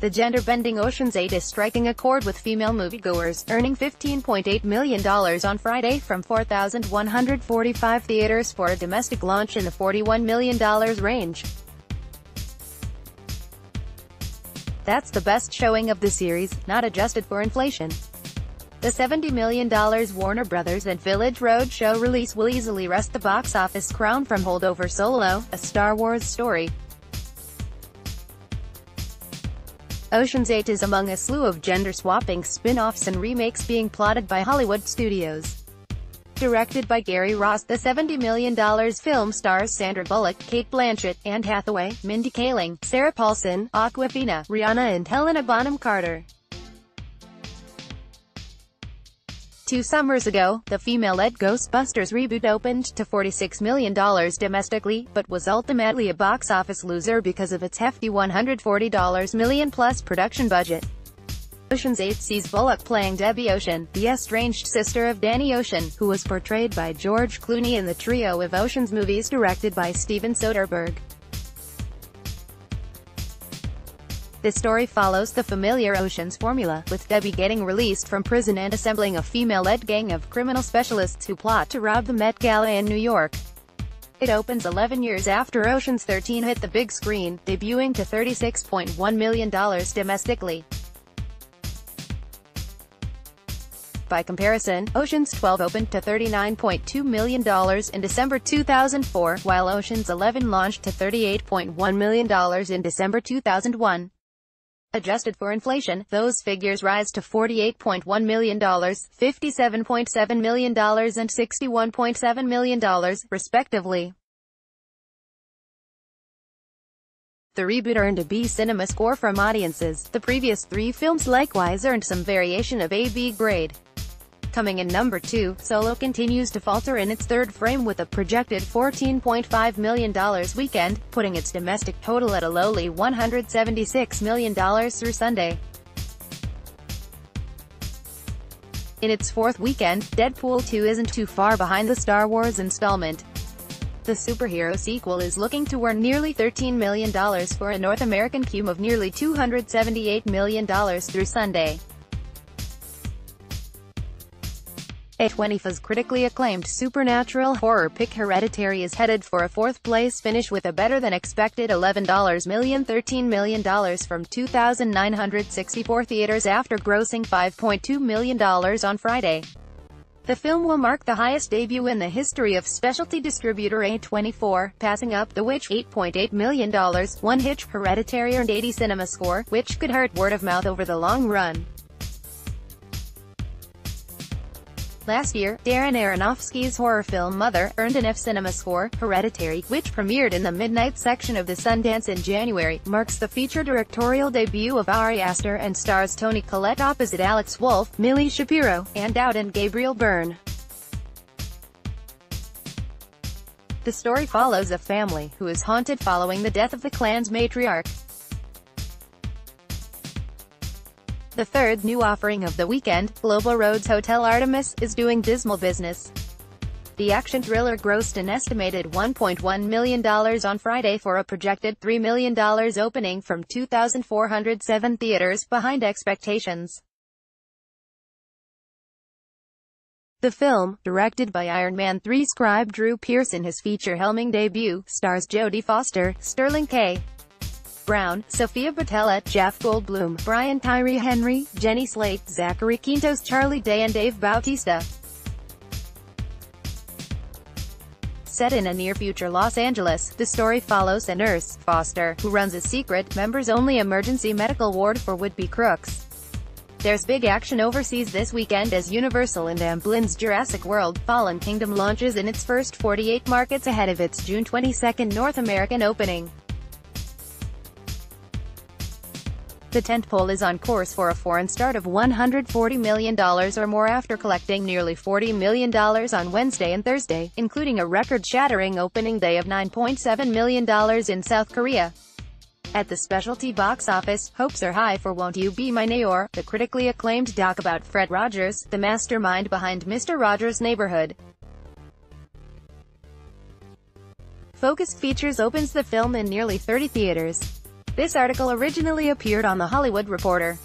The gender-bending Ocean's 8 is striking a chord with female moviegoers, earning $15.8 million on Friday from 4,145 theaters for a domestic launch in the $41 million range. That's the best showing of the series, not adjusted for inflation. The $70 million Warner Bros. And Village Roadshow release will easily wrest the box office crown from holdover Solo, a Star Wars story. Ocean's 8 is among a slew of gender-swapping spin-offs and remakes being plotted by Hollywood studios. Directed by Gary Ross, the $70 million film stars Sandra Bullock, Cate Blanchett, Anne Hathaway, Mindy Kaling, Sarah Paulson, Awkwafina, Rihanna and Helena Bonham Carter. 2 summers ago, the female-led Ghostbusters reboot opened to $46 million domestically, but was ultimately a box office loser because of its hefty $140 million-plus production budget. Ocean's 8 sees Bullock playing Debbie Ocean, the estranged sister of Danny Ocean, who was portrayed by George Clooney in the trio of Ocean's movies directed by Steven Soderbergh. This story follows the familiar Ocean's formula, with Debbie getting released from prison and assembling a female-led gang of criminal specialists who plot to rob the Met Gala in New York. It opens 11 years after Ocean's 13 hit the big screen, debuting to $36.1 million domestically. By comparison, Ocean's 12 opened to $39.2 million in December 2004, while Ocean's 11 launched to $38.1 million in December 2001. Adjusted for inflation, those figures rise to $48.1 million, $57.7 million and $61.7 million, respectively. The reboot earned a B cinema score from audiences. The previous 3 films likewise earned some variation of A/B grade. Coming in number 2, Solo continues to falter in its third frame with a projected $14.5 million weekend, putting its domestic total at a lowly $176 million through Sunday. In its 4th weekend, Deadpool 2 isn't too far behind the Star Wars installment. The superhero sequel is looking to earn nearly $13 million for a North American cume of nearly $278 million through Sunday. A24's critically acclaimed supernatural horror pick Hereditary is headed for a 4th place finish with a better-than-expected $13 million from 2,964 theaters after grossing $5.2 million on Friday. The film will mark the highest debut in the history of specialty distributor A24, passing up The Witch $8.8 million. One Hitch, Hereditary earned 80 cinema score, which could hurt word of mouth over the long run. Last year, Darren Aronofsky's horror film Mother earned an F cinema score. Hereditary, which premiered in the midnight section of the Sundance in January, marks the feature directorial debut of Ari Aster and stars Toni Collette opposite Alex Wolff, Millie Shapiro, Ann Dowd and Gabriel Byrne. The story follows a family who is haunted following the death of the clan's matriarch. The third new offering of the weekend, Global Road's Hotel Artemis, is doing dismal business. The action thriller grossed an estimated $1.1 million on Friday for a projected $3 million opening from 2,407 theaters, behind expectations. The film, directed by Iron Man 3 scribe Drew Pearson, his feature-helming debut, stars Jodie Foster, Sterling K. Brown, Sophia Boutella, Jeff Goldblum, Brian Tyree Henry, Jenny Slate, Zachary Quintos, Charlie Day and Dave Bautista. Set in a near-future Los Angeles, the story follows a nurse, Foster, who runs a secret, members-only emergency medical ward for would-be crooks. There's big action overseas this weekend as Universal and Amblin's Jurassic World: Fallen Kingdom launches in its first 48 markets ahead of its June 22 North American opening. The tentpole is on course for a foreign start of $140 million or more after collecting nearly $40 million on Wednesday and Thursday, including a record-shattering opening day of $9.7 million in South Korea. At the specialty box office, hopes are high for Won't You Be My Neighbor, the critically acclaimed doc about Fred Rogers, the mastermind behind Mr. Rogers' Neighborhood. Focus Features opens the film in nearly 30 theaters. This article originally appeared on The Hollywood Reporter.